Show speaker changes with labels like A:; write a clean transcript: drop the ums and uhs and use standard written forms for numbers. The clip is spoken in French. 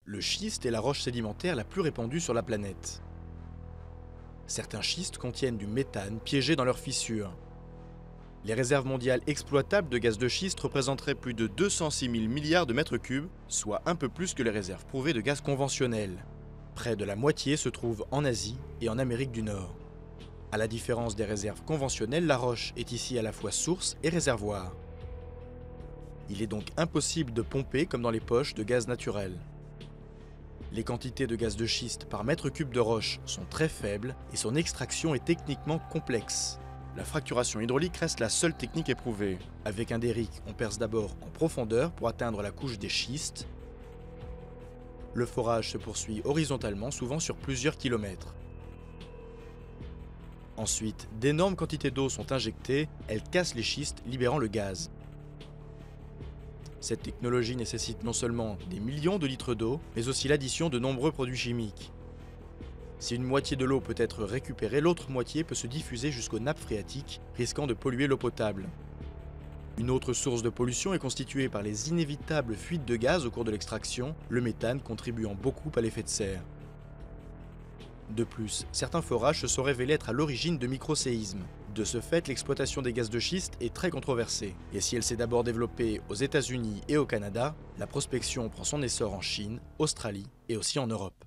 A: Le schiste est la roche sédimentaire la plus répandue sur la planète. Certains schistes contiennent du méthane piégé dans leurs fissures. Les réserves mondiales exploitables de gaz de schiste représenteraient plus de 206 000 milliards de mètres cubes, soit un peu plus que les réserves prouvées de gaz conventionnel. Près de la moitié se trouve en Asie et en Amérique du Nord. À la différence des réserves conventionnelles, la roche est ici à la fois source et réservoir. Il est donc impossible de pomper comme dans les poches de gaz naturel. Les quantités de gaz de schiste par mètre cube de roche sont très faibles et son extraction est techniquement complexe. La fracturation hydraulique reste la seule technique éprouvée. Avec un derrick, on perce d'abord en profondeur pour atteindre la couche des schistes. Le forage se poursuit horizontalement, souvent sur plusieurs kilomètres. Ensuite, d'énormes quantités d'eau sont injectées, elles cassent les schistes, libérant le gaz. Cette technologie nécessite non seulement des millions de litres d'eau, mais aussi l'addition de nombreux produits chimiques. Si une moitié de l'eau peut être récupérée, l'autre moitié peut se diffuser jusqu'aux nappes phréatiques, risquant de polluer l'eau potable. Une autre source de pollution est constituée par les inévitables fuites de gaz au cours de l'extraction, le méthane contribuant beaucoup à l'effet de serre. De plus, certains forages se sont révélés être à l'origine de microséismes. De ce fait, l'exploitation des gaz de schiste est très controversée. Et si elle s'est d'abord développée aux États-Unis et au Canada, la prospection prend son essor en Chine, Australie et aussi en Europe.